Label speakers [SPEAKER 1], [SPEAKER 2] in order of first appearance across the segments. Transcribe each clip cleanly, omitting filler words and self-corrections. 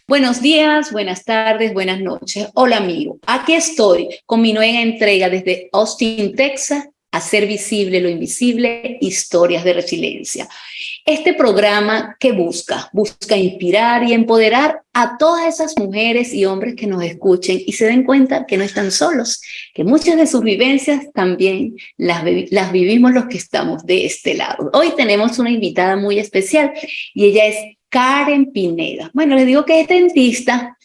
[SPEAKER 1] Buenos días, buenas tardes, buenas noches. Hola amigo, aquí estoy con mi nueva entrega desde Austin, Texas, Hacer visible lo invisible, historias de resiliencia. Este programa que busca inspirar y empoderar a todas esas mujeres y hombres que nos escuchen y se den cuenta que no están solos, que muchas de sus vivencias también las vivimos los que estamos de este lado. Hoy tenemos una invitada muy especial y ella es Karen Pineda. Bueno, les digo que es dentista,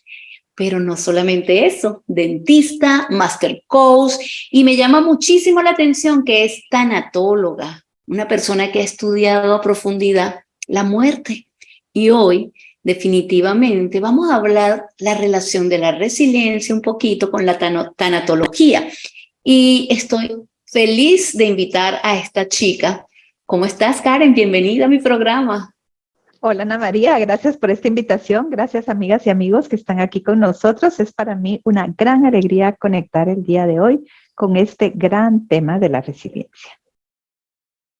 [SPEAKER 1] pero no solamente eso, dentista, master coach, y me llama muchísimo la atención que es tanatóloga, una persona que ha estudiado a profundidad la muerte. Y hoy, definitivamente, vamos a hablar la relación de la resiliencia un poquito con la tanatología. Y estoy feliz de invitar a esta chica. ¿Cómo estás, Karen? Bienvenida a mi programa.
[SPEAKER 2] Hola Ana María, gracias por esta invitación. Gracias amigas y amigos que están aquí con nosotros. Es para mí una gran alegría conectar el día de hoy con este gran tema de la resiliencia.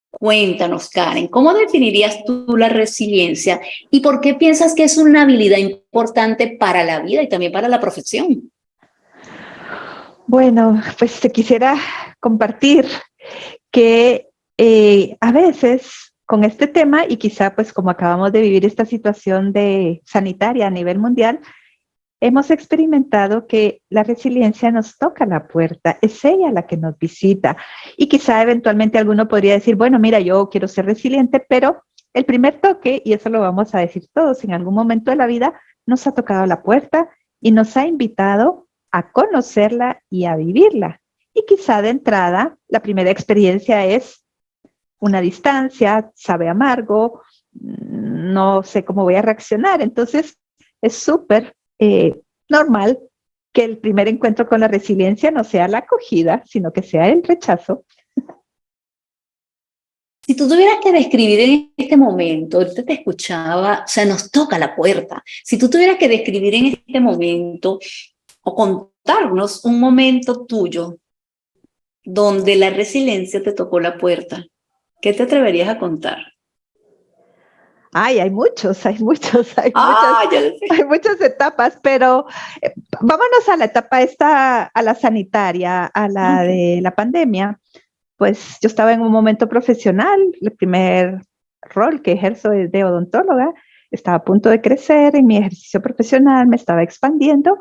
[SPEAKER 1] Cuéntanos, Karen, ¿cómo definirías tú la resiliencia y por qué piensas que es una habilidad importante para la vida y también para la profesión?
[SPEAKER 2] Bueno, pues te quisiera compartir que a veces con este tema y quizá pues como acabamos de vivir esta situación de sanitaria a nivel mundial, hemos experimentado que la resiliencia nos toca la puerta, es ella la que nos visita y quizá eventualmente alguno podría decir, bueno, mira, yo quiero ser resiliente, pero el primer toque, y eso lo vamos a decir todos, en algún momento de la vida nos ha tocado la puerta y nos ha invitado a conocerla y a vivirla. Y quizá de entrada, la primera experiencia es una distancia, sabe amargo, no sé cómo voy a reaccionar. Entonces, es súper normal que el primer encuentro con la resiliencia no sea la acogida, sino que sea el rechazo.
[SPEAKER 1] Si tú tuvieras que describir en este momento, ahorita te escuchaba, o sea, nos toca la puerta. Si tú tuvieras que describir en este momento o contarnos un momento tuyo donde la resiliencia te tocó la puerta, ¿qué te atreverías a contar?
[SPEAKER 2] Ay, hay muchos,
[SPEAKER 1] Ya lo sé.
[SPEAKER 2] hay muchas etapas, pero vámonos a la etapa esta, a la sanitaria, a la
[SPEAKER 1] Okay.
[SPEAKER 2] de la pandemia. Pues yo estaba en un momento profesional, el primer rol que ejerzo es de odontóloga, estaba a punto de crecer en mi ejercicio profesional, me estaba expandiendo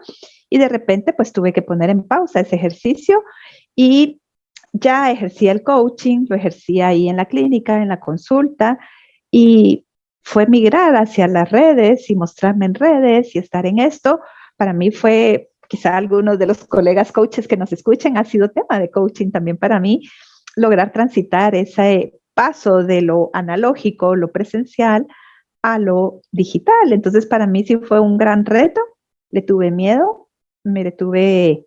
[SPEAKER 2] y de repente pues tuve que poner en pausa ese ejercicio y ya ejercía el coaching, lo ejercía ahí en la clínica, en la consulta y fue migrar hacia las redes y mostrarme en redes y estar en esto. Para mí fue, quizá algunos de los colegas coaches que nos escuchen, ha sido tema de coaching también para mí, lograr transitar ese paso de lo analógico, lo presencial, a lo digital. Entonces, para mí sí fue un gran reto, le tuve miedo, me detuve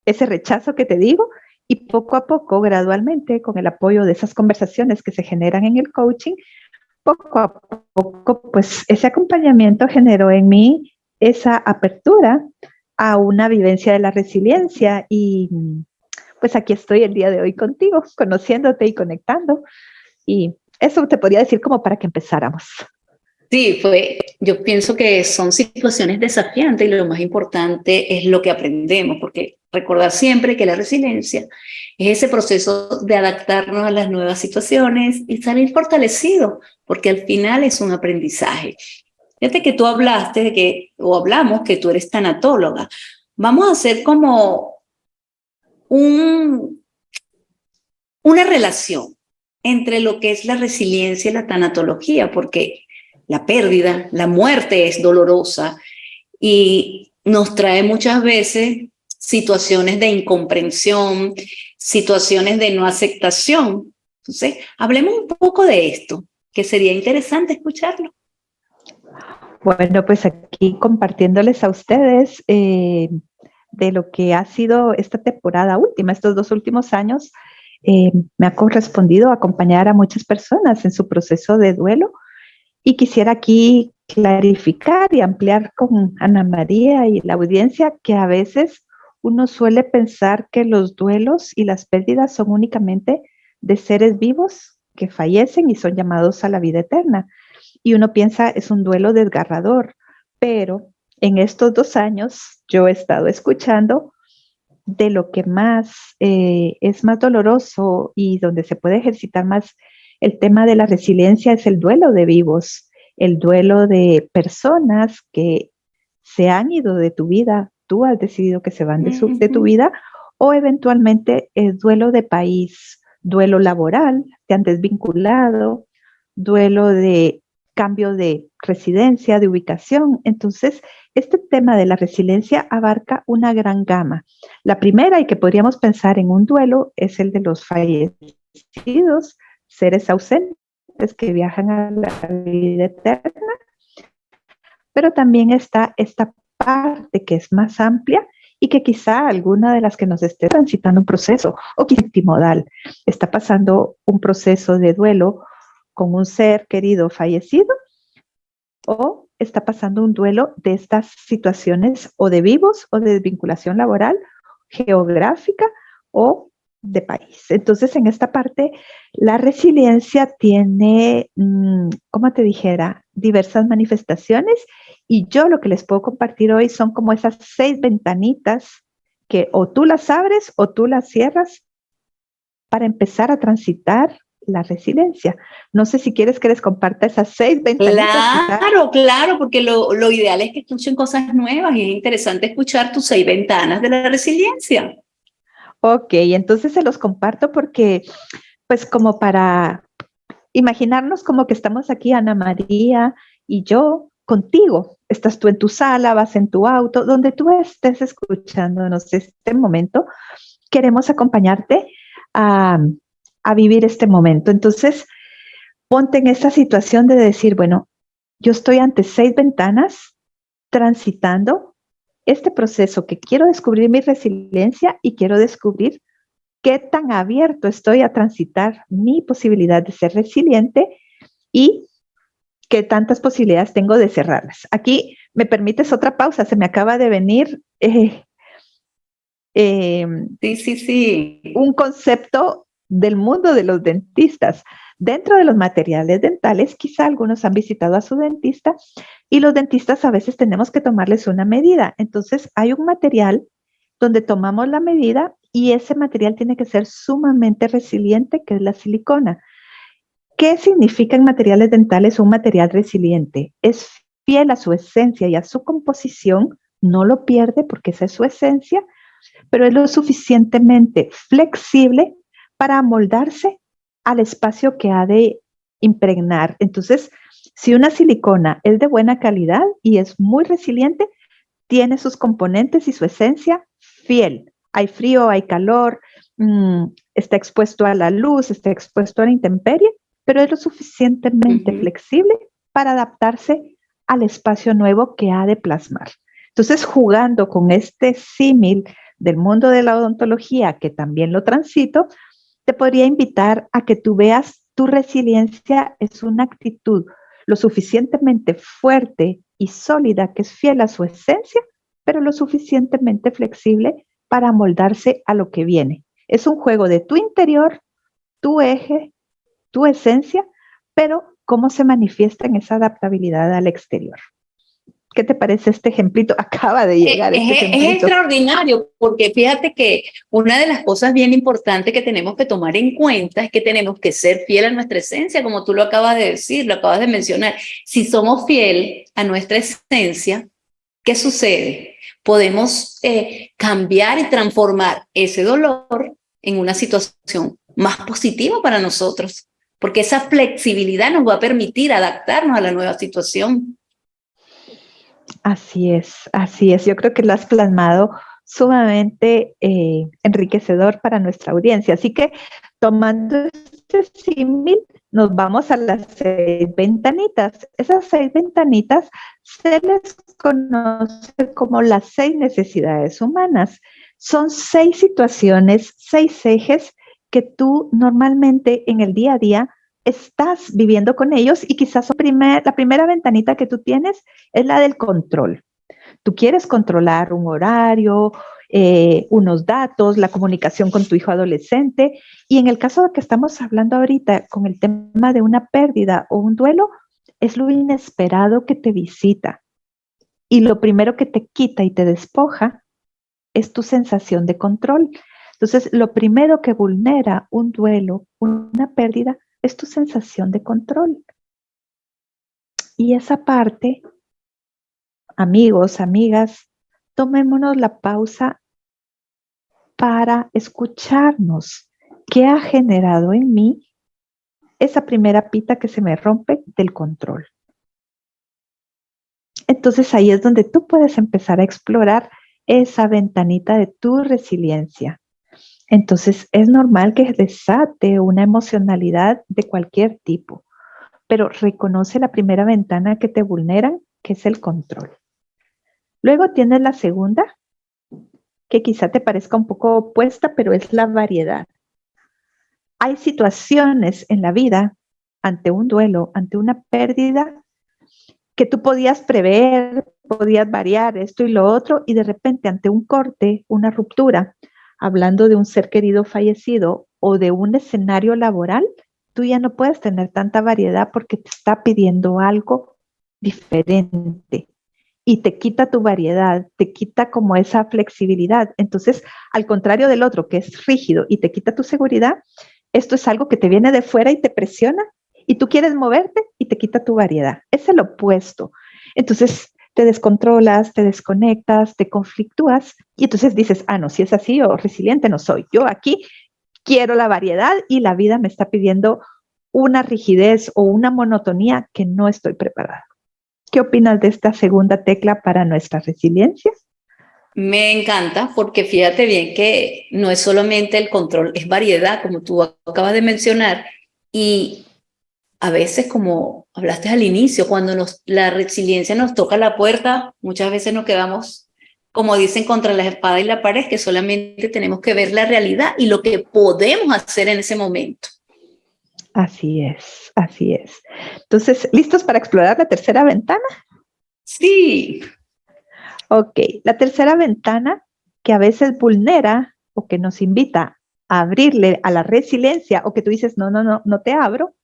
[SPEAKER 2] ese rechazo que te digo, y poco a poco, gradualmente, con el apoyo de esas conversaciones que se generan en el coaching, poco a poco, pues ese acompañamiento generó en mí esa apertura a una vivencia de la resiliencia y pues aquí estoy el día de hoy contigo, conociéndote y conectando. Y eso te podría decir como para que empezáramos.
[SPEAKER 1] Sí, yo pienso que son situaciones desafiantes y lo más importante es lo que aprendemos, porque recordar siempre que la resiliencia es ese proceso de adaptarnos a las nuevas situaciones y salir fortalecido, porque al final es un aprendizaje. Fíjate que tú hablaste o hablamos que tú eres tanatóloga. Vamos a hacer como un, una relación entre lo que es la resiliencia y la tanatología, porque la pérdida, la muerte es dolorosa y nos trae muchas veces situaciones de incomprensión, situaciones de no aceptación. Entonces, hablemos un poco de esto, que sería interesante escucharlo.
[SPEAKER 2] Bueno, pues aquí compartiéndoles a ustedes de lo que ha sido esta temporada última, estos 2 últimos años, me ha correspondido acompañar a muchas personas en su proceso de duelo y quisiera aquí clarificar y ampliar con Ana María y la audiencia que a veces uno suele pensar que los duelos y las pérdidas son únicamente de seres vivos que fallecen y son llamados a la vida eterna. Y uno piensa es un duelo desgarrador, pero en estos 2 años yo he estado escuchando de lo que más es más doloroso y donde se puede ejercitar más el tema de la resiliencia es el duelo de vivos, el duelo de personas que se han ido de tu vida, tú has decidido que se van de tu vida, o eventualmente el duelo de país, duelo laboral, te han desvinculado, duelo de cambio de residencia, de ubicación. Entonces, este tema de la resiliencia abarca una gran gama. La primera, y que podríamos pensar en un duelo, es el de los fallecidos, seres ausentes que viajan a la vida eterna, pero también está esta parte que es más amplia y que quizá alguna de las que nos esté transitando un proceso o quizá multimodal está pasando un proceso de duelo con un ser querido fallecido o está pasando un duelo de estas situaciones o de vivos o de desvinculación laboral, geográfica o de país. Entonces, en esta parte, la resiliencia tiene, como te dijera, diversas manifestaciones y yo lo que les puedo compartir hoy son como esas 6 ventanitas que o tú las abres o tú las cierras para empezar a transitar la resiliencia. No sé si quieres que les comparta esas 6 ventanitas.
[SPEAKER 1] Claro, claro, porque lo ideal es que escuchen cosas nuevas y es interesante escuchar tus 6 ventanas de la resiliencia.
[SPEAKER 2] Ok, entonces se los comparto porque, pues como para imaginarnos como que estamos aquí, Ana María y yo, contigo. Estás tú en tu sala, vas en tu auto, donde tú estés escuchándonos este momento, queremos acompañarte a, a vivir este momento. Entonces, ponte en esa situación de decir, bueno, yo estoy ante 6 ventanas transitando este proceso que quiero descubrir mi resiliencia y quiero descubrir qué tan abierto estoy a transitar mi posibilidad de ser resiliente y qué tantas posibilidades tengo de cerrarlas. Aquí me permites otra pausa, se me acaba de venir eh,
[SPEAKER 1] Sí, sí, sí.
[SPEAKER 2] un concepto del mundo de los dentistas. Dentro de los materiales dentales, quizá algunos han visitado a su dentista y los dentistas a veces tenemos que tomarles una medida. Entonces, hay un material donde tomamos la medida y ese material tiene que ser sumamente resiliente, que es la silicona. ¿Qué significa en materiales dentales un material resiliente? Es fiel a su esencia y a su composición, no lo pierde porque esa es su esencia, pero es lo suficientemente flexible para amoldarse al espacio que ha de impregnar. Entonces, si una silicona es de buena calidad y es muy resiliente, tiene sus componentes y su esencia fiel. Hay frío, hay calor, está expuesto a la luz, está expuesto a la intemperie, pero es lo suficientemente flexible para adaptarse al espacio nuevo que ha de plasmar. Entonces, jugando con este símil del mundo de la odontología, que también lo transito, te podría invitar a que tú veas tu resiliencia es una actitud lo suficientemente fuerte y sólida que es fiel a su esencia, pero lo suficientemente flexible para moldarse a lo que viene. Es un juego de tu interior, tu eje, tu esencia, pero cómo se manifiesta en esa adaptabilidad al exterior. ¿Qué te parece este ejemplito? Acaba de llegar este
[SPEAKER 1] Es
[SPEAKER 2] ejemplito.
[SPEAKER 1] extraordinario porque fíjate que una de las cosas bien importantes que tenemos que tomar en cuenta es que tenemos que ser fiel a nuestra esencia, como tú lo acabas de decir, lo acabas de mencionar. Si somos fiel a nuestra esencia, ¿qué sucede? Podemos cambiar y transformar ese dolor en una situación más positiva para nosotros, porque esa flexibilidad nos va a permitir adaptarnos a la nueva situación.
[SPEAKER 2] Así es, así es. Yo creo que lo has plasmado sumamente enriquecedor para nuestra audiencia. Así que tomando este símil, nos vamos a las 6 ventanitas. Esas 6 ventanitas se les conoce como las 6 necesidades humanas. Son 6 situaciones, 6 ejes que tú normalmente en el día a día estás viviendo con ellos y quizás la primera ventanita que tú tienes es la del control. Tú quieres controlar un horario, unos datos, la comunicación con tu hijo adolescente. Y en el caso de que estamos hablando ahorita con el tema de una pérdida o un duelo, es lo inesperado que te visita. Y lo primero que te quita y te despoja es tu sensación de control. Entonces, lo primero que vulnera un duelo, una pérdida, es tu sensación de control. Y esa parte, amigos, amigas, tomémonos la pausa para escucharnos. ¿Qué ha generado en mí esa primera pita que se me rompe del control? Entonces ahí es donde tú puedes empezar a explorar esa ventanita de tu resiliencia. Entonces es normal que desate una emocionalidad de cualquier tipo, pero reconoce la primera ventana que te vulneran, que es el control. Luego tienes la segunda, que quizá te parezca un poco opuesta, pero es la variedad. Hay situaciones en la vida, ante un duelo, ante una pérdida, que tú podías prever, podías variar esto y lo otro, y de repente ante un corte, una ruptura, hablando de un ser querido fallecido o de un escenario laboral, tú ya no puedes tener tanta variedad porque te está pidiendo algo diferente y te quita tu variedad, te quita como esa flexibilidad. Entonces, al contrario del otro, que es rígido y te quita tu seguridad, esto es algo que te viene de fuera y te presiona y tú quieres moverte y te quita tu variedad. Es el opuesto. Entonces, te descontrolas, te desconectas, te conflictúas y entonces dices, no, si es así o resiliente no soy. Yo aquí quiero la variedad y la vida me está pidiendo una rigidez o una monotonía que no estoy preparada. ¿Qué opinas de esta segunda tecla para nuestra resiliencia?
[SPEAKER 1] Me encanta porque fíjate bien que no es solamente el control, es variedad, como tú acabas de mencionar, y a veces, como hablaste al inicio, cuando la resiliencia nos toca la puerta, muchas veces nos quedamos, como dicen, contra la espada y la pared, que solamente tenemos que ver la realidad y lo que podemos hacer en ese momento.
[SPEAKER 2] Así es, así es. Entonces, ¿listos para explorar la tercera ventana?
[SPEAKER 1] Sí.
[SPEAKER 2] Ok, la tercera ventana que a veces vulnera o que nos invita a abrirle a la resiliencia o que tú dices, no te abro,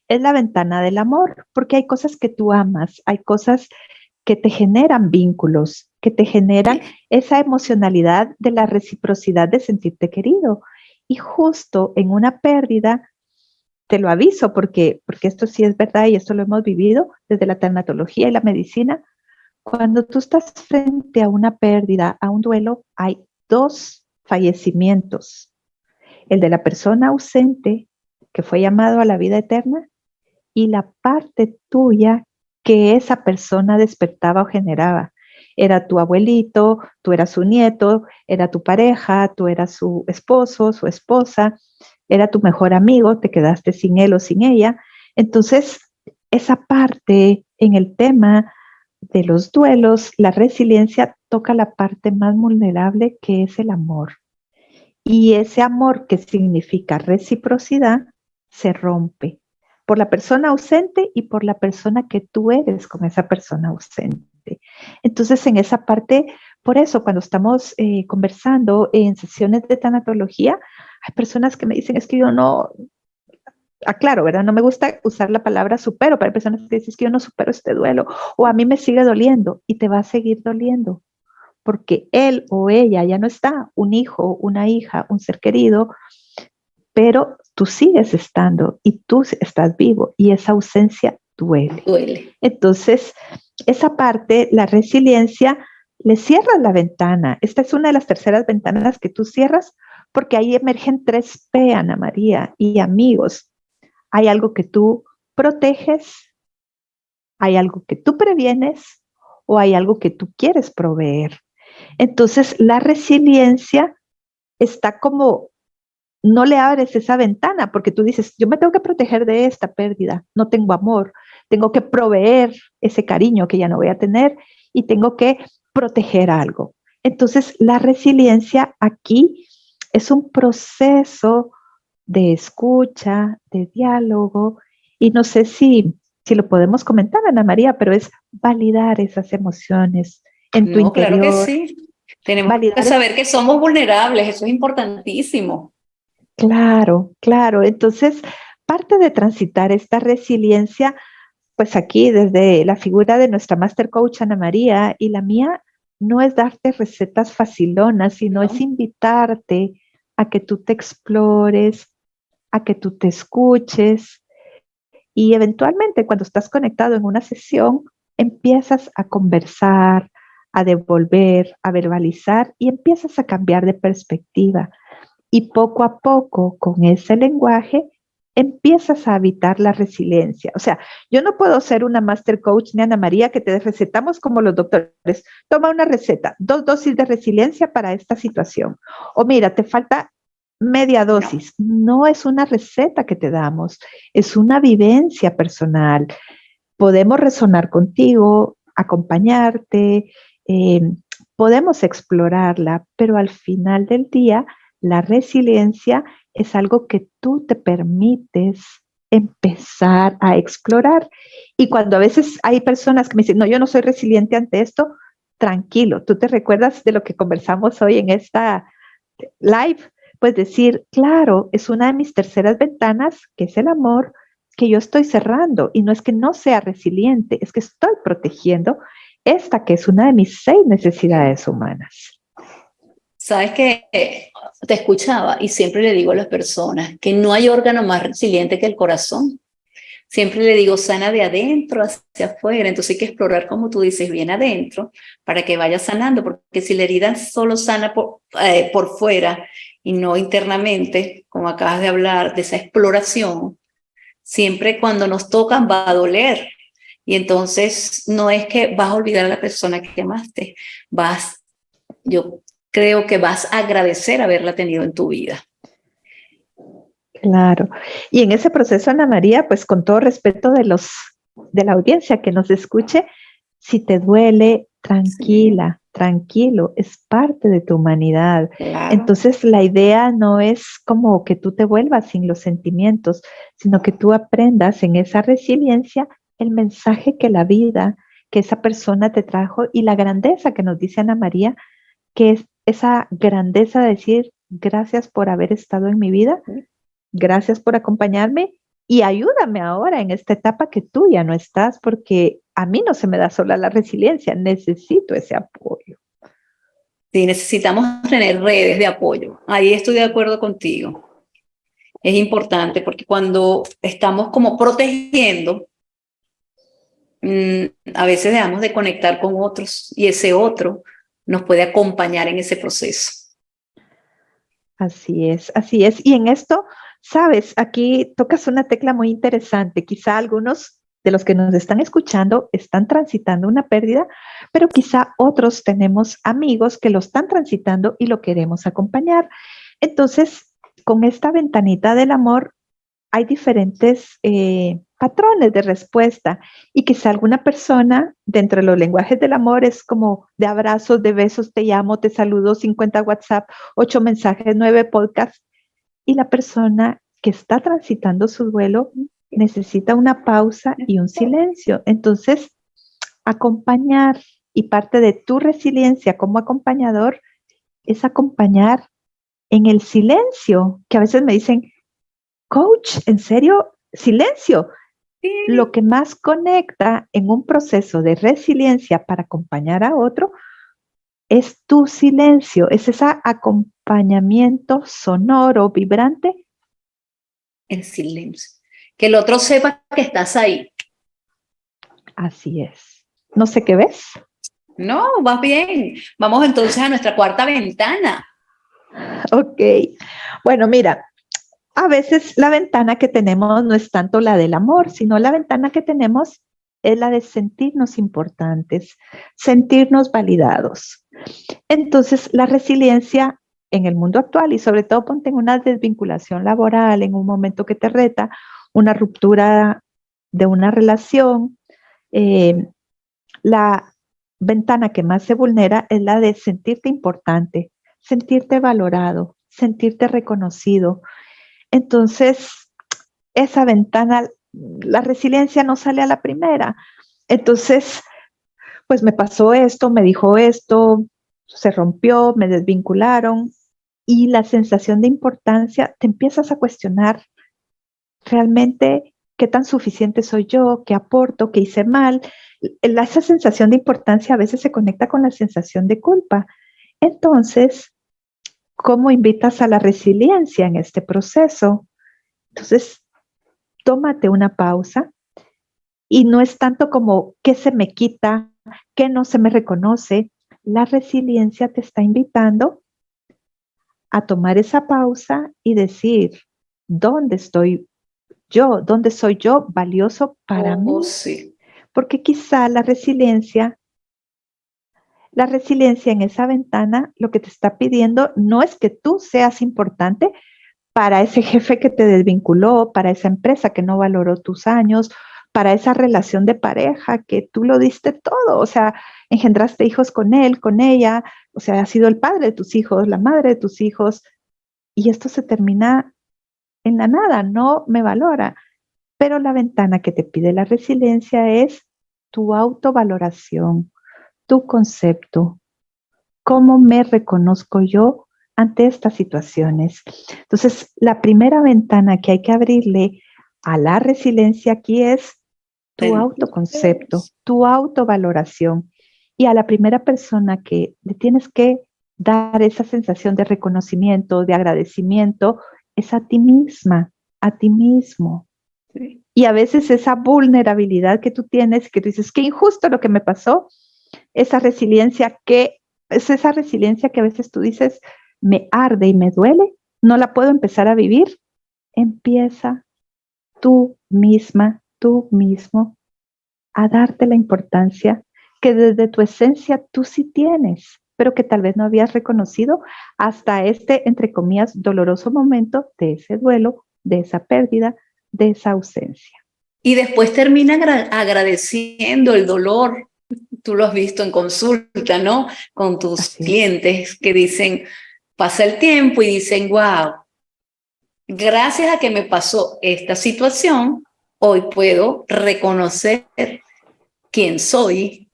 [SPEAKER 2] es la ventana del amor, porque hay cosas que tú amas, hay cosas que te generan vínculos, que te generan esa emocionalidad de la reciprocidad de sentirte querido. Y justo en una pérdida, te lo aviso porque esto sí es verdad y esto lo hemos vivido desde la tanatología y la medicina. Cuando tú estás frente a una pérdida, a un duelo, hay dos fallecimientos. El de la persona ausente que fue llamado a la vida eterna y la parte tuya que esa persona despertaba o generaba. Era tu abuelito, tú eras su nieto, era tu pareja, tú eras su esposo, su esposa, era tu mejor amigo, te quedaste sin él o sin ella. Entonces, esa parte en el tema de los duelos, la resiliencia toca la parte más vulnerable que es el amor. Y ese amor que significa reciprocidad se rompe por la persona ausente y por la persona que tú eres con esa persona ausente. Entonces, en esa parte, por eso, cuando estamos conversando en sesiones de tanatología, hay personas que me dicen, es que yo no, aclaro, ¿verdad? No me gusta usar la palabra supero, pero hay personas que dicen, es que yo no supero este duelo, o a mí me sigue doliendo, y te va a seguir doliendo, porque él o ella ya no está, un hijo, una hija, un ser querido, pero tú sigues estando y tú estás vivo y esa ausencia duele.
[SPEAKER 1] Duele.
[SPEAKER 2] Entonces, esa parte, la resiliencia, le cierras la ventana. Esta es una de las terceras ventanas que tú cierras porque ahí emergen 3P, Ana María, y amigos. Hay algo que tú proteges, hay algo que tú previenes o hay algo que tú quieres proveer. Entonces, la resiliencia está como no le abres esa ventana porque tú dices, yo me tengo que proteger de esta pérdida, no tengo amor, tengo que proveer ese cariño que ya no voy a tener y tengo que proteger algo. Entonces, la resiliencia aquí es un proceso de escucha, de diálogo y no sé si lo podemos comentar, Ana María, pero es validar esas emociones en tu interior.
[SPEAKER 1] Claro que sí. Tenemos que saber que somos vulnerables, eso es importantísimo.
[SPEAKER 2] Claro, claro. Entonces, parte de transitar esta resiliencia pues aquí desde la figura de nuestra Master Coach Ana María y la mía, no es darte recetas facilonas, sino es invitarte a que tú te explores, a que tú te escuches y eventualmente cuando estás conectado en una sesión, empiezas a conversar, a devolver, a verbalizar y empiezas a cambiar de perspectiva. Y poco a poco, con ese lenguaje, empiezas a habitar la resiliencia. O sea, yo no puedo ser una master coach ni Ana María que te recetamos como los doctores. Toma una receta, 2 dosis de resiliencia para esta situación. O mira, te falta media dosis. No es una receta que te damos, es una vivencia personal. Podemos resonar contigo, acompañarte, eh, podemos explorarla, pero al final del día, la resiliencia es algo que tú te permites empezar a explorar. Y cuando a veces hay personas que me dicen, no, yo no soy resiliente ante esto, tranquilo, tú te recuerdas de lo que conversamos hoy en esta live, pues decir, claro, es una de mis terceras ventanas, que es el amor, que yo estoy cerrando. Y no es que no sea resiliente, es que estoy protegiendo esta que es una de mis 6 necesidades humanas.
[SPEAKER 1] Sabes que te escuchaba y siempre le digo a las personas que no hay órgano más resiliente que el corazón. Siempre le digo, sana de adentro hacia afuera. Entonces hay que explorar, como tú dices, bien adentro para que vaya sanando, porque si la herida solo sana por fuera y no internamente, como acabas de hablar, de esa exploración, siempre cuando nos tocan va a doler. Y entonces no es que vas a olvidar a la persona que amaste, yo creo que vas a agradecer haberla tenido en tu vida.
[SPEAKER 2] Claro. Y en ese proceso, Ana María, pues con todo respeto de la audiencia que nos escuche, si te duele, tranquila, tranquilo, es parte de tu humanidad.
[SPEAKER 1] Claro.
[SPEAKER 2] Entonces, la idea no es como que tú te vuelvas sin los sentimientos, sino que tú aprendas en esa resiliencia el mensaje que la vida, que esa persona te trajo y la grandeza que nos dice Ana María, que es esa grandeza de decir, gracias por haber estado en mi vida. Gracias por acompañarme y ayúdame ahora en esta etapa que tú ya no estás, porque a mí no se me da sola la resiliencia, necesito ese apoyo.
[SPEAKER 1] Sí, necesitamos tener redes de apoyo. Ahí estoy de acuerdo contigo. Es importante porque cuando estamos como protegiendo, a veces dejamos de conectar con otros y ese otro nos puede acompañar en ese proceso.
[SPEAKER 2] Así es, así es. Y en esto, sabes, aquí tocas una tecla muy interesante. Quizá algunos de los que nos están escuchando están transitando una pérdida, pero quizá otros tenemos amigos que lo están transitando y lo queremos acompañar. Entonces, con esta ventanita del amor, hay diferentes patrones de respuesta y quizá alguna persona dentro de los lenguajes del amor es como de abrazos, de besos, te llamo, te saludo, 50 WhatsApp, 8 mensajes, 9 podcasts y la persona que está transitando su duelo necesita una pausa y un silencio. Entonces, acompañar y parte de tu resiliencia como acompañador es acompañar en el silencio, que a veces me dicen, coach, ¿en serio? Silencio.
[SPEAKER 1] Sí.
[SPEAKER 2] Lo que más conecta en un proceso de resiliencia para acompañar a otro es tu silencio, es ese acompañamiento sonoro, vibrante.
[SPEAKER 1] El silencio. Que el otro sepa que estás ahí.
[SPEAKER 2] Así es. No sé qué ves.
[SPEAKER 1] No, vas bien. Vamos entonces a nuestra cuarta ventana.
[SPEAKER 2] Ok. Bueno, mira, a veces la ventana que tenemos no es tanto la del amor, sino la ventana que tenemos es la de sentirnos importantes, sentirnos validados. Entonces, la resiliencia en el mundo actual y sobre todo ponte en una desvinculación laboral, en un momento que te reta, una ruptura de una relación, la ventana que más se vulnera es la de sentirte importante, sentirte valorado, sentirte reconocido. Entonces, esa ventana, la resiliencia no sale a la primera. Entonces, pues me pasó esto, me dijo esto, se rompió, me desvincularon y la sensación de importancia te empiezas a cuestionar, ¿realmente ¿Qué tan suficiente soy yo? ¿Qué aporto? ¿Qué hice mal? Esa sensación de importancia a veces se conecta con la sensación de culpa. Entonces, ¿cómo invitas a la resiliencia en este proceso? Entonces, tómate una pausa y no es tanto como qué se me quita, qué no se me reconoce. La resiliencia te está invitando a tomar esa pausa y decir, ¿dónde estoy yo? ¿Dónde soy yo valioso para mí?
[SPEAKER 1] Sí.
[SPEAKER 2] Porque quizá la resiliencia en esa ventana lo que te está pidiendo no es que tú seas importante para ese jefe que te desvinculó, para esa empresa que no valoró tus años, para esa relación de pareja que tú lo diste todo, o sea, engendraste hijos con él, con ella, o sea, has sido el padre de tus hijos, la madre de tus hijos, y esto se termina en la nada, no me valora. Pero la ventana que te pide la resiliencia es tu autovaloración, tu concepto, cómo me reconozco yo ante estas situaciones. Entonces, la primera ventana que hay que abrirle a la resiliencia aquí es tu autoconcepto, tu autovaloración. Y a la primera persona que le tienes que dar esa sensación de reconocimiento, de agradecimiento, es a ti misma, a ti mismo. Sí. Y a veces esa vulnerabilidad que tú tienes, que tú dices, qué injusto lo que me pasó, esa resiliencia que es esa resiliencia que a veces tú dices, me arde y me duele, no la puedo empezar a vivir. Empieza tú misma, tú mismo, a darte la importancia que desde tu esencia tú sí tienes, pero que tal vez no habías reconocido hasta este, entre comillas, doloroso momento de ese duelo, de esa pérdida, de esa ausencia.
[SPEAKER 1] Y después termina agradeciendo el dolor. Tú lo has visto en consulta, ¿no? Con tus clientes que dicen, pasa el tiempo y dicen, wow, gracias a que me pasó esta situación, hoy puedo reconocer quién soy,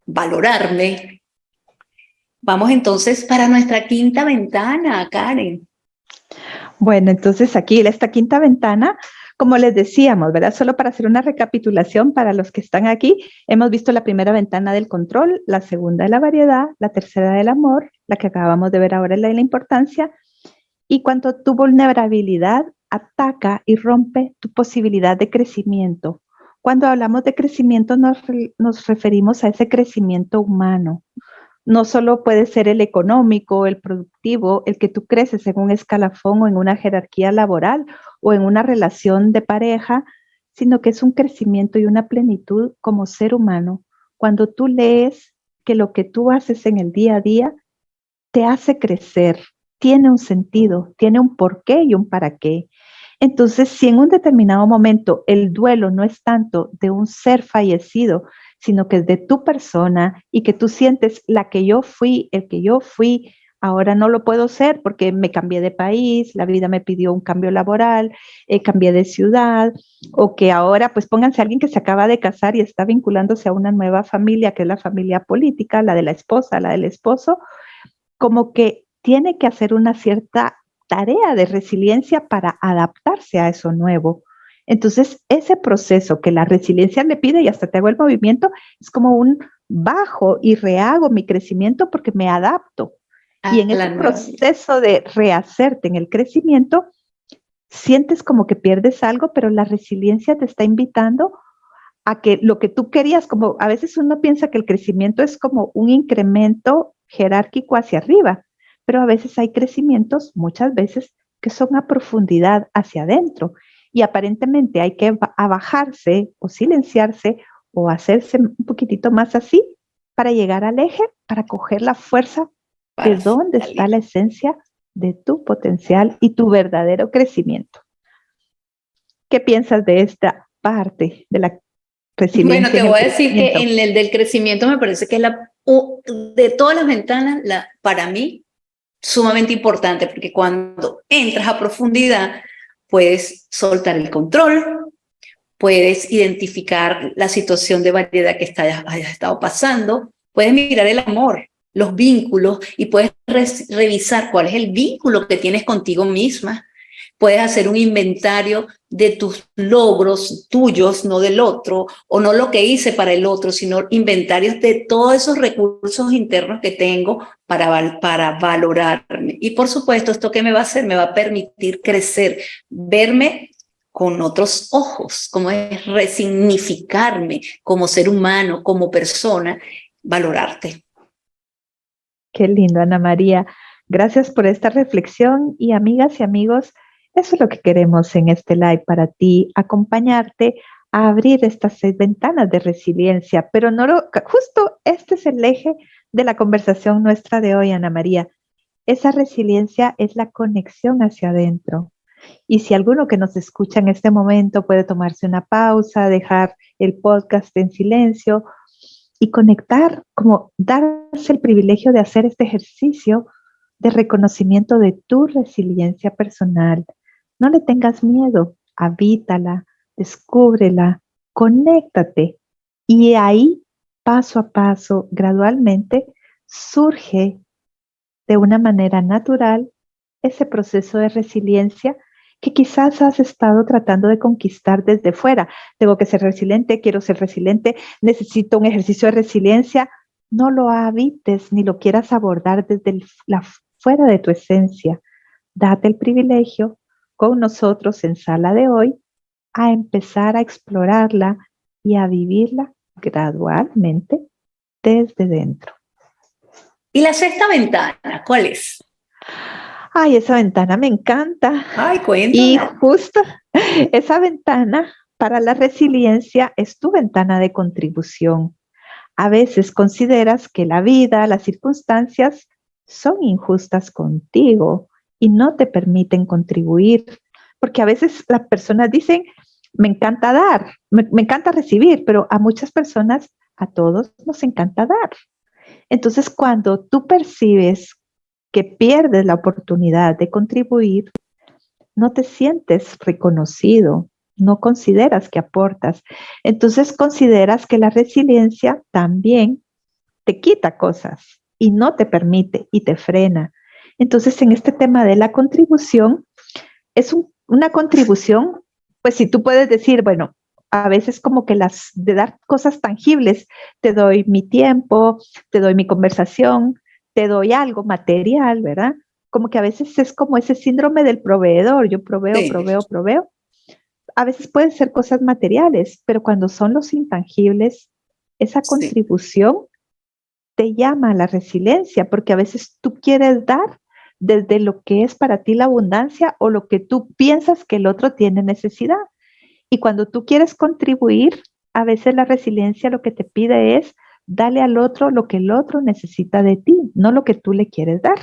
[SPEAKER 1] valorarme. Vamos entonces para nuestra quinta ventana, Karen.
[SPEAKER 2] Bueno, entonces aquí esta quinta ventana, como les decíamos, ¿verdad? Solo para hacer una recapitulación para los que están aquí, hemos visto la primera ventana del control, la segunda de la variedad, la tercera del amor, la que acabamos de ver ahora es la de la importancia, y cuando tu vulnerabilidad ataca y rompe tu posibilidad de crecimiento. Cuando hablamos de crecimiento nos referimos a ese crecimiento humano. No solo puede ser el económico, el productivo, el que tú creces en un escalafón o en una jerarquía laboral o en una relación de pareja, sino que es un crecimiento y una plenitud como ser humano. Cuando tú lees que lo que tú haces en el día a día te hace crecer, tiene un sentido, tiene un porqué y un para qué. Entonces, si en un determinado momento el duelo no es tanto de un ser fallecido, sino que es de tu persona y que tú sientes la que yo fui, el que yo fui, ahora no lo puedo ser porque me cambié de país, la vida me pidió un cambio laboral, cambié de ciudad, o que ahora pues pónganse a alguien que se acaba de casar y está vinculándose a una nueva familia, que es la familia política, la de la esposa, la del esposo, como que tiene que hacer una cierta tarea de resiliencia para adaptarse a eso nuevo. Entonces, ese proceso que la resiliencia le pide, y hasta te hago el movimiento, es como un bajo y rehago mi crecimiento porque me adapto. Y en ese proceso de rehacerte en el crecimiento, sientes como que pierdes algo, pero la resiliencia te está invitando a que lo que tú querías, como a veces uno piensa que el crecimiento es como un incremento jerárquico hacia arriba, pero a veces hay crecimientos, muchas veces, que son a profundidad hacia adentro y aparentemente hay que bajarse o silenciarse o hacerse un poquitito más así para llegar al eje, para coger la fuerza de dónde está la esencia de tu potencial y tu verdadero crecimiento. ¿Qué piensas de esta parte de la resiliencia?
[SPEAKER 1] Bueno, te voy a decir que en el del crecimiento me parece que es de todas las ventanas, para mí, sumamente importante, porque cuando entras a profundidad, puedes soltar el control, puedes identificar la situación de variedad que hayas estado pasando, puedes mirar el amor, los vínculos, y puedes revisar cuál es el vínculo que tienes contigo misma, puedes hacer un inventario de tus logros tuyos, no del otro, o no lo que hice para el otro, sino inventarios de todos esos recursos internos que tengo para valorarme. Y por supuesto, ¿esto qué me va a hacer? Me va a permitir crecer, verme con otros ojos, como es resignificarme como ser humano, como persona, valorarte.
[SPEAKER 2] Qué lindo, Ana María. Gracias por esta reflexión y amigas y amigos, eso es lo que queremos en este live para ti, acompañarte a abrir estas 6 ventanas de resiliencia, pero justo este es el eje de la conversación nuestra de hoy, Ana María. Esa resiliencia es la conexión hacia adentro. Y si alguno que nos escucha en este momento puede tomarse una pausa, dejar el podcast en silencio y conectar, como darse el privilegio de hacer este ejercicio de reconocimiento de tu resiliencia personal. No le tengas miedo, habítala, descúbrela, conéctate y ahí, paso a paso, gradualmente, surge de una manera natural ese proceso de resiliencia que quizás has estado tratando de conquistar desde fuera. Tengo que ser resiliente, quiero ser resiliente, necesito un ejercicio de resiliencia. No lo habites ni lo quieras abordar desde fuera de tu esencia. Date el privilegio con nosotros en sala de hoy a empezar a explorarla y a vivirla gradualmente desde dentro.
[SPEAKER 1] ¿Y la sexta ventana, cuál es?
[SPEAKER 2] Ay, esa ventana me encanta.
[SPEAKER 1] Ay, cuéntame.
[SPEAKER 2] Y justo esa ventana para la resiliencia es tu ventana de contribución. A veces consideras que la vida, las circunstancias son injustas contigo y no te permiten contribuir, porque a veces las personas dicen, me encanta dar, me encanta recibir, pero a muchas personas, a todos nos encanta dar. Entonces, cuando tú percibes que pierdes la oportunidad de contribuir, no te sientes reconocido, no consideras que aportas. Entonces consideras que la resiliencia también te quita cosas y no te permite y te frena. Entonces en este tema de la contribución, es una contribución, pues si tú puedes decir, bueno, a veces como que de dar cosas tangibles, te doy mi tiempo, te doy mi conversación, te doy algo material, ¿verdad? Como que a veces es como ese síndrome del proveedor, yo proveo, sí. proveo. A veces pueden ser cosas materiales, pero cuando son los intangibles, esa contribución te llama a la resiliencia, porque a veces tú quieres dar desde lo que es para ti la abundancia o lo que tú piensas que el otro tiene necesidad. Y cuando tú quieres contribuir, a veces la resiliencia lo que te pide es darle al otro lo que el otro necesita de ti, no lo que tú le quieres dar.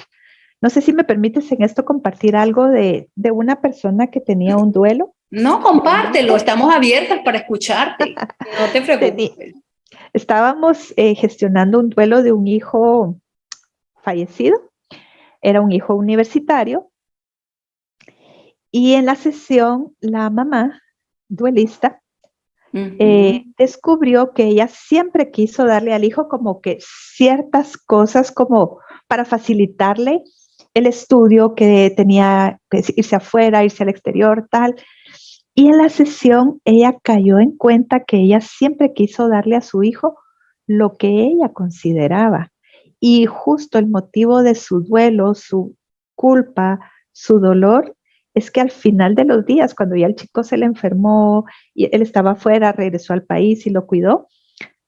[SPEAKER 2] No sé si me permites en esto compartir algo de una persona que tenía un duelo.
[SPEAKER 1] No, compártelo, estamos abiertas para escucharte, no te preocupes.
[SPEAKER 2] Estábamos gestionando un duelo de un hijo fallecido, era un hijo universitario, y en la sesión la mamá duelista descubrió que ella siempre quiso darle al hijo como que ciertas cosas como para facilitarle el estudio, que tenía que irse afuera, irse al exterior, tal. Y en la sesión ella cayó en cuenta que ella siempre quiso darle a su hijo lo que ella consideraba. Y justo el motivo de su duelo, su culpa, su dolor, es que al final de los días, cuando ya el chico se le enfermó y él estaba afuera, regresó al país y lo cuidó,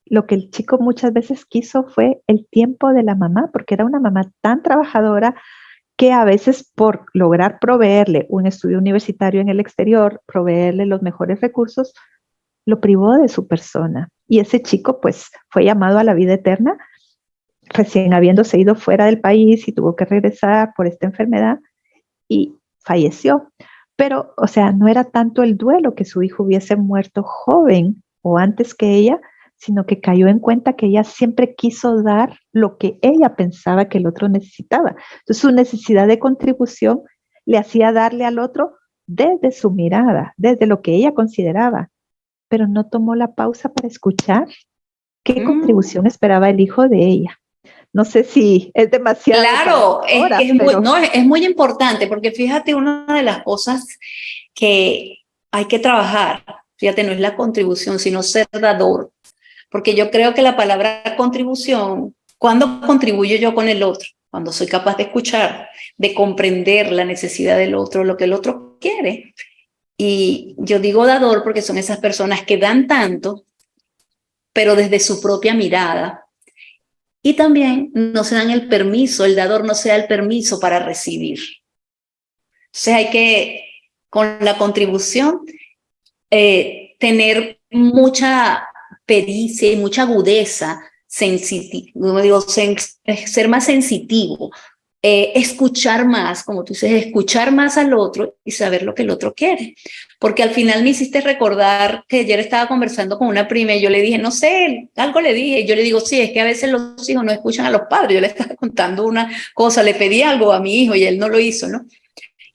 [SPEAKER 2] lo que el chico muchas veces quiso fue el tiempo de la mamá, porque era una mamá tan trabajadora que a veces por lograr proveerle un estudio universitario en el exterior, proveerle los mejores recursos, lo privó de su persona. Y ese chico pues fue llamado a la vida eterna, recién habiéndose ido fuera del país y tuvo que regresar por esta enfermedad y falleció. Pero, o sea, no era tanto el duelo que su hijo hubiese muerto joven o antes que ella, sino que cayó en cuenta que ella siempre quiso dar lo que ella pensaba que el otro necesitaba. Entonces, su necesidad de contribución le hacía darle al otro desde su mirada, desde lo que ella consideraba, pero no tomó la pausa para escuchar qué contribución esperaba el hijo de ella. No sé si es demasiado.
[SPEAKER 1] Claro,
[SPEAKER 2] Ahora,
[SPEAKER 1] es muy, no, es muy importante, porque fíjate, una de las cosas que hay que trabajar, fíjate, no es la contribución, sino ser dador, porque yo creo que la palabra contribución, ¿cuándo contribuyo yo con el otro? Cuando soy capaz de escuchar, de comprender la necesidad del otro, lo que el otro quiere. Y yo digo dador porque son esas personas que dan tanto, pero desde su propia mirada. Y también no se dan el permiso, el dador no se da el permiso para recibir. Entonces hay que, con la contribución, tener mucha pericia y mucha agudeza, ser más sensitivo, escuchar más, como tú dices, escuchar más al otro y saber lo que el otro quiere. Porque al final me hiciste recordar que ayer estaba conversando con una prima y yo le dije, no sé, algo le dije, y yo le digo, sí, es que a veces los hijos no escuchan a los padres. Yo le estaba contando una cosa, le pedí algo a mi hijo y él no lo hizo, ¿no?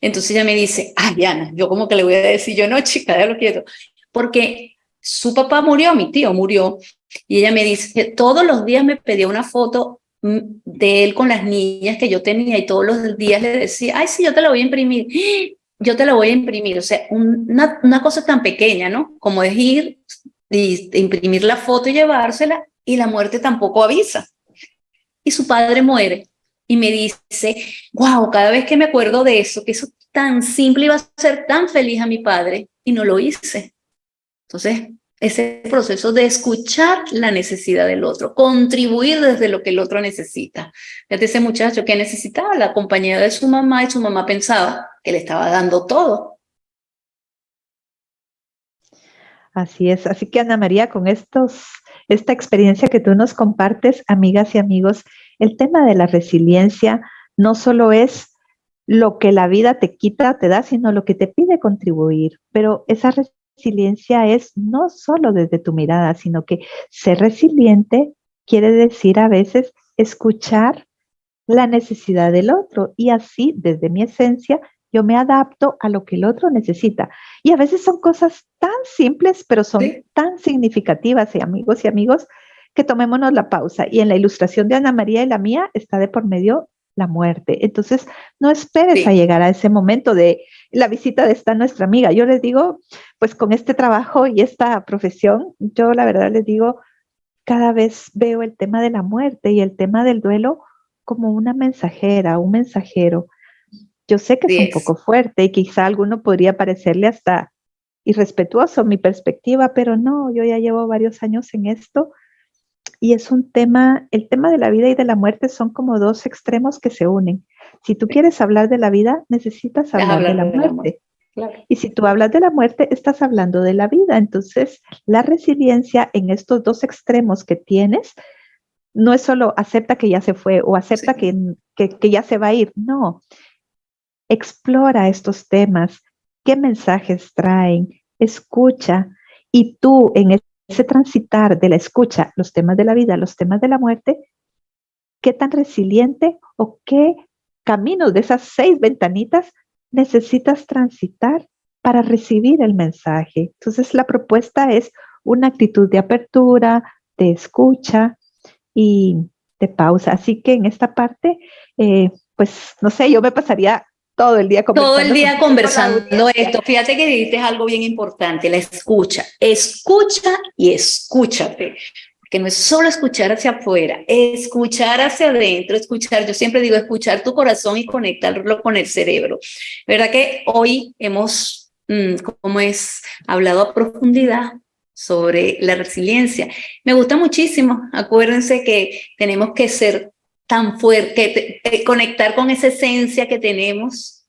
[SPEAKER 1] Entonces ella me dice, ay, Diana, yo como que le voy a decir, yo no, chica, déjalo quieto. Porque su papá murió, mi tío murió, y ella me dice que todos los días me pedía una foto de él con las niñas que yo tenía y todos los días le decía, ay, sí, yo te la voy a imprimir, yo te la voy a imprimir. O sea, una cosa tan pequeña, ¿no? Como es ir y imprimir la foto y llevársela, y la muerte tampoco avisa. Y su padre muere. Y me dice, wow, cada vez que me acuerdo de eso, que eso tan simple iba a ser tan feliz a mi padre, y no lo hice. Entonces, ese proceso de escuchar la necesidad del otro, contribuir desde lo que el otro necesita. Fíjate ese muchacho que necesitaba la compañía de su mamá y su mamá pensaba que le estaba dando todo.
[SPEAKER 2] Así es. Así que Ana María, con esta experiencia que tú nos compartes, amigas y amigos, el tema de la resiliencia no solo es lo que la vida te quita, te da, sino lo que te pide contribuir. Pero esa resiliencia es no solo desde tu mirada, sino que ser resiliente quiere decir a veces escuchar la necesidad del otro y así, desde mi esencia, yo me adapto a lo que el otro necesita. Y a veces son cosas tan simples, pero son
[SPEAKER 1] ¿Sí?
[SPEAKER 2] tan significativas, y amigos, que tomémonos la pausa. Y en la ilustración de Ana María y la mía está de por medio la muerte. Entonces, no esperes a
[SPEAKER 1] Sí.
[SPEAKER 2] llegar a ese momento de la visita de esta nuestra amiga. Yo les digo, pues con este trabajo y esta profesión, yo la verdad les digo, cada vez veo el tema de la muerte y el tema del duelo como una mensajera, un mensajero. Yo sé que es un
[SPEAKER 1] Yes.
[SPEAKER 2] poco fuerte y quizá a alguno podría parecerle hasta irrespetuoso mi perspectiva, pero no, yo ya llevo varios años en esto y es un tema, el tema de la vida y de la muerte son como dos extremos que se unen. Si tú quieres hablar de la vida, necesitas hablar de la
[SPEAKER 1] Hablar de la muerte.
[SPEAKER 2] muerte.
[SPEAKER 1] Claro.
[SPEAKER 2] Y si tú hablas de la muerte, estás hablando de la vida. Entonces, la resiliencia en estos dos extremos que tienes no es solo acepta que ya se fue o acepta
[SPEAKER 1] Sí.
[SPEAKER 2] que ya se va a ir. No, explora estos temas, qué mensajes traen, escucha y tú en ese transitar de la escucha, los temas de la vida, los temas de la muerte, qué tan resiliente o qué caminos de esas 6 ventanitas necesitas transitar para recibir el mensaje. Entonces la propuesta es una actitud de apertura, de escucha y de pausa. Así que en esta parte, pues no sé, yo me pasaría todo el día
[SPEAKER 1] Todo el
[SPEAKER 2] conversando
[SPEAKER 1] día
[SPEAKER 2] contigo con la
[SPEAKER 1] conversando
[SPEAKER 2] audiencia.
[SPEAKER 1] esto. Fíjate que dijiste algo bien importante, la escucha. Escucha y escúchate. Que no es solo escuchar hacia afuera, escuchar hacia adentro, escuchar, yo siempre digo, escuchar tu corazón y conectarlo con el cerebro. ¿Verdad que hoy hemos, como es, hablado a profundidad sobre la resiliencia? Me gusta muchísimo. Acuérdense que tenemos que ser tan fuertes, conectar con esa esencia que tenemos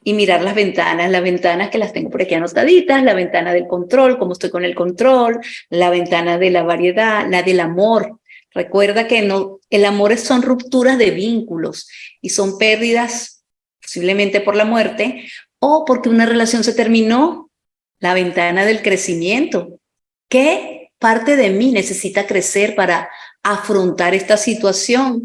[SPEAKER 1] y mirar las ventanas que las tengo por aquí anotaditas, la ventana del control, cómo estoy con el control, la ventana de la variedad, la del amor. Recuerda que no, el amor son rupturas de vínculos y son pérdidas posiblemente por la muerte o porque una relación se terminó. La ventana del crecimiento. ¿Qué parte de mí necesita crecer para afrontar esta situación?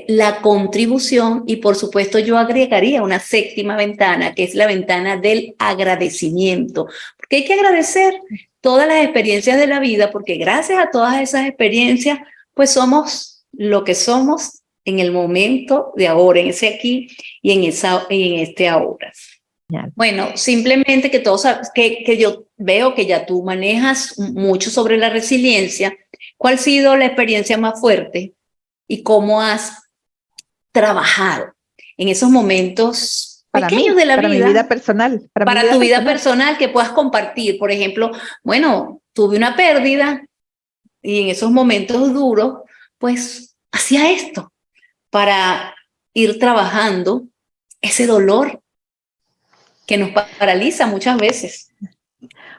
[SPEAKER 1] La contribución y por supuesto yo agregaría una séptima ventana que es la ventana del agradecimiento, porque hay que agradecer todas las experiencias de la vida porque gracias a todas esas experiencias pues somos lo que somos en el momento de ahora, en ese aquí y en este ahora. Bueno, simplemente que todos, que yo veo que ya tú manejas mucho sobre la resiliencia. ¿Cuál ha sido la experiencia más fuerte y cómo has trabajado en esos momentos pequeños de la
[SPEAKER 2] vida? Para mi vida personal.
[SPEAKER 1] Para tu vida personal que puedas compartir. Por ejemplo, bueno, tuve una pérdida y en esos momentos duros, pues hacía esto para ir trabajando ese dolor que nos paraliza muchas veces.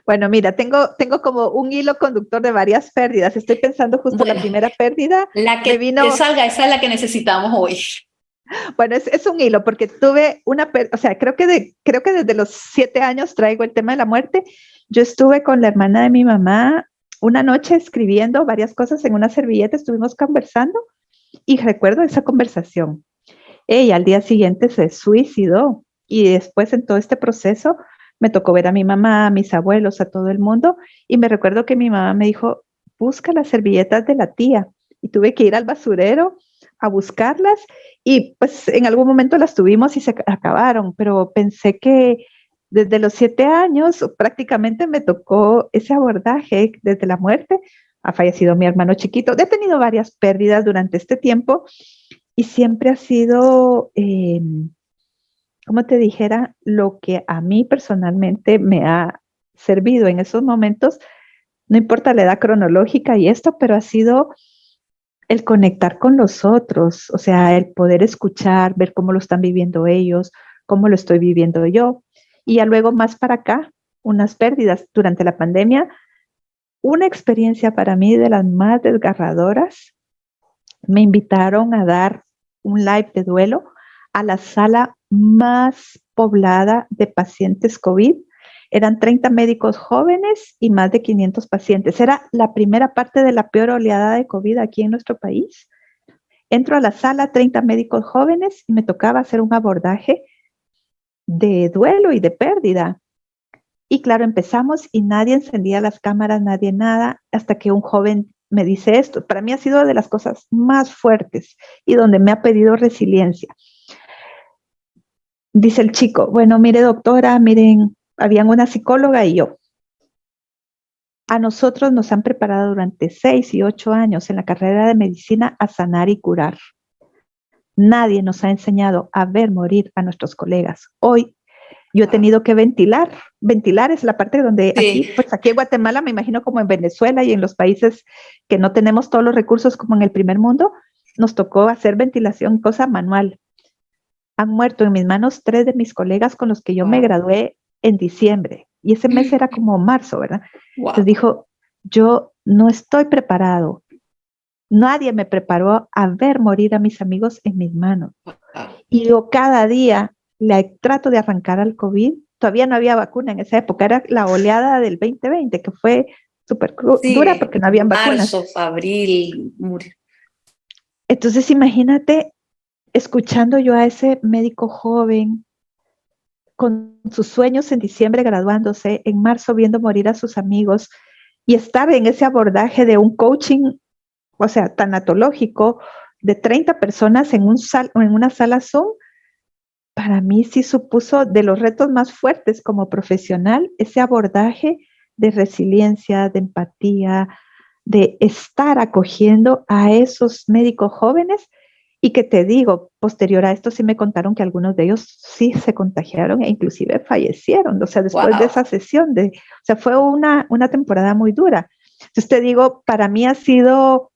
[SPEAKER 2] Bueno, mira, tengo como un hilo conductor de varias pérdidas. Estoy pensando justo la primera pérdida.
[SPEAKER 1] La que te salga, esa es la que necesitamos hoy.
[SPEAKER 2] Bueno, es un hilo porque tuve o sea, creo que desde los 7 años traigo el tema de la muerte. Yo estuve con la hermana de mi mamá una noche escribiendo varias cosas en una servilleta, estuvimos conversando y recuerdo esa conversación. Ella al día siguiente se suicidó y después en todo este proceso me tocó ver a mi mamá, a mis abuelos, a todo el mundo y me recuerdo que mi mamá me dijo, busca las servilletas de la tía y tuve que ir al basurero a buscarlas y pues en algún momento las tuvimos y se acabaron, pero pensé que desde los 7 años prácticamente me tocó ese abordaje desde la muerte. Ha fallecido mi hermano chiquito. He tenido varias pérdidas durante este tiempo y siempre ha sido, como te dijera, lo que a mí personalmente me ha servido en esos momentos, no importa la edad cronológica y esto, pero ha sido el conectar con los otros, o sea, el poder escuchar, ver cómo lo están viviendo ellos, cómo lo estoy viviendo yo. Y ya luego más para acá, unas pérdidas durante la pandemia, una experiencia para mí de las más desgarradoras. Me invitaron a dar un live de duelo a la sala más poblada de pacientes COVID. Eran 30 médicos jóvenes y más de 500 pacientes. Era la primera parte de la peor oleada de COVID aquí en nuestro país. Entro a la sala, 30 médicos jóvenes, y me tocaba hacer un abordaje de duelo y de pérdida. Y claro, empezamos y nadie encendía las cámaras, nadie nada, hasta que un joven me dice esto. Para mí ha sido de las cosas más fuertes y donde me ha pedido resiliencia. Dice el chico, bueno, mire doctora, miren, habían una psicóloga y yo. A nosotros nos han preparado durante 6 y 8 años en la carrera de medicina a sanar y curar. Nadie nos ha enseñado a ver morir a nuestros colegas. Hoy yo he tenido que ventilar. Ventilar es la parte donde aquí, pues aquí en Guatemala, me imagino como en Venezuela y en los países que no tenemos todos los recursos como en el primer mundo, nos tocó hacer ventilación, cosa manual. Han muerto en mis manos 3 de mis colegas con los que yo me gradué en diciembre. Y ese mes era como marzo, ¿verdad? Entonces dijo, yo no estoy preparado. Nadie me preparó a ver morir a mis amigos en mis manos. Y yo cada día le trato de arrancar al COVID. Todavía no había vacuna en esa época. Era la oleada del 2020, que fue súper dura porque no habían vacunas.
[SPEAKER 1] Marzo, abril.
[SPEAKER 2] Entonces imagínate escuchando yo a ese médico joven con sus sueños en diciembre graduándose, en marzo viendo morir a sus amigos y estar en ese abordaje de un coaching, o sea, tanatológico, de 30 personas en una sala Zoom, para mí sí supuso de los retos más fuertes como profesional, ese abordaje de resiliencia, de empatía, de estar acogiendo a esos médicos jóvenes. Y que te digo, posterior a esto sí me contaron que algunos de ellos sí se contagiaron e inclusive fallecieron, o sea, después de esa sesión, o sea, fue una temporada muy dura. Entonces te digo, para mí ha sido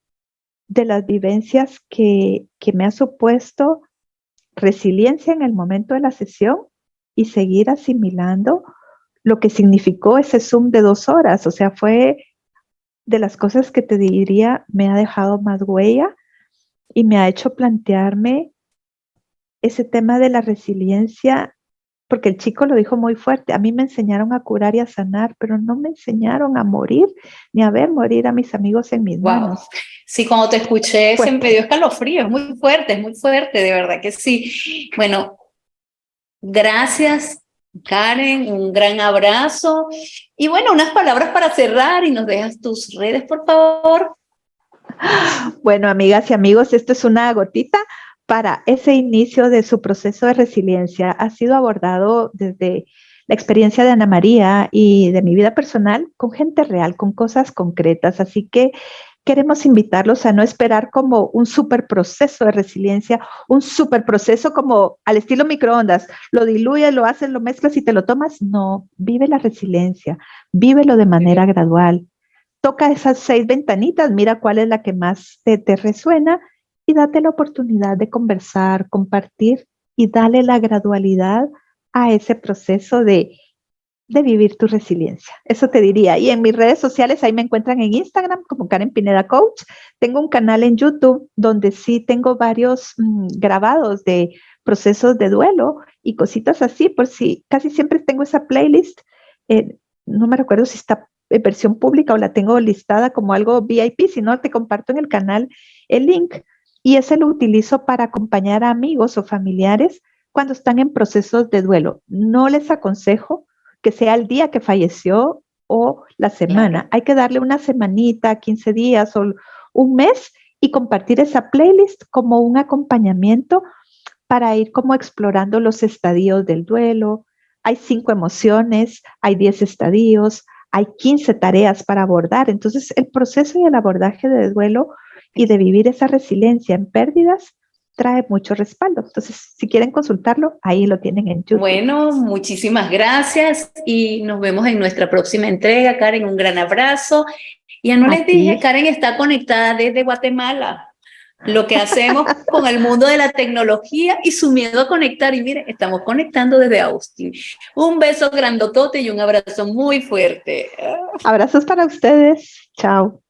[SPEAKER 2] de las vivencias que me ha supuesto resiliencia en el momento de la sesión y seguir asimilando lo que significó ese Zoom de 2 horas, o sea, fue de las cosas que te diría me ha dejado más huella y me ha hecho plantearme ese tema de la resiliencia, porque el chico lo dijo muy fuerte, a mí me enseñaron a curar y a sanar, pero no me enseñaron a morir, ni a ver morir a mis amigos en mis manos.
[SPEAKER 1] Sí, cuando te escuché se me dio escalofrío, es muy fuerte, de verdad que sí. Bueno, gracias Karen, un gran abrazo. Y bueno, unas palabras para cerrar y nos dejas tus redes, por favor.
[SPEAKER 2] Bueno, amigas y amigos, esto es una gotita para ese inicio de su proceso de resiliencia. Ha sido abordado desde la experiencia de Ana María y de mi vida personal con gente real, con cosas concretas. Así que queremos invitarlos a no esperar como un super proceso de resiliencia, un super proceso como al estilo microondas. Lo diluyes, lo haces, lo mezclas y te lo tomas. No, vive la resiliencia, vívelo de manera gradual. Toca esas 6 ventanitas, mira cuál es la que más te resuena y date la oportunidad de conversar, compartir y dale la gradualidad a ese proceso de vivir tu resiliencia. Eso te diría. Y en mis redes sociales, ahí me encuentran en Instagram como Karen Pineda Coach. Tengo un canal en YouTube donde sí tengo varios grabados de procesos de duelo y cositas así, por si casi siempre tengo esa playlist. No me recuerdo si está en versión pública o la tengo listada como algo VIP, si no te comparto en el canal el link. Y ese lo utilizo para acompañar a amigos o familiares cuando están en procesos de duelo. No les aconsejo que sea el día que falleció o la semana.
[SPEAKER 1] Claro.
[SPEAKER 2] Hay que darle una semanita, 15 días o un mes y compartir esa playlist como un acompañamiento para ir como explorando los estadios del duelo. Hay 5 emociones, hay 10 estadios, hay 15 tareas para abordar. Entonces, el proceso y el abordaje de duelo y de vivir esa resiliencia en pérdidas trae mucho respaldo. Entonces, si quieren consultarlo, ahí lo tienen en YouTube.
[SPEAKER 1] Bueno, muchísimas gracias y nos vemos en nuestra próxima entrega. Karen, un gran abrazo. Ya no les dije, Karen está conectada desde Guatemala. Lo que hacemos con el mundo de la tecnología y su miedo a conectar. Y miren, estamos conectando desde Austin. Un beso grandotote y un abrazo muy fuerte.
[SPEAKER 2] Abrazos para ustedes. Chao.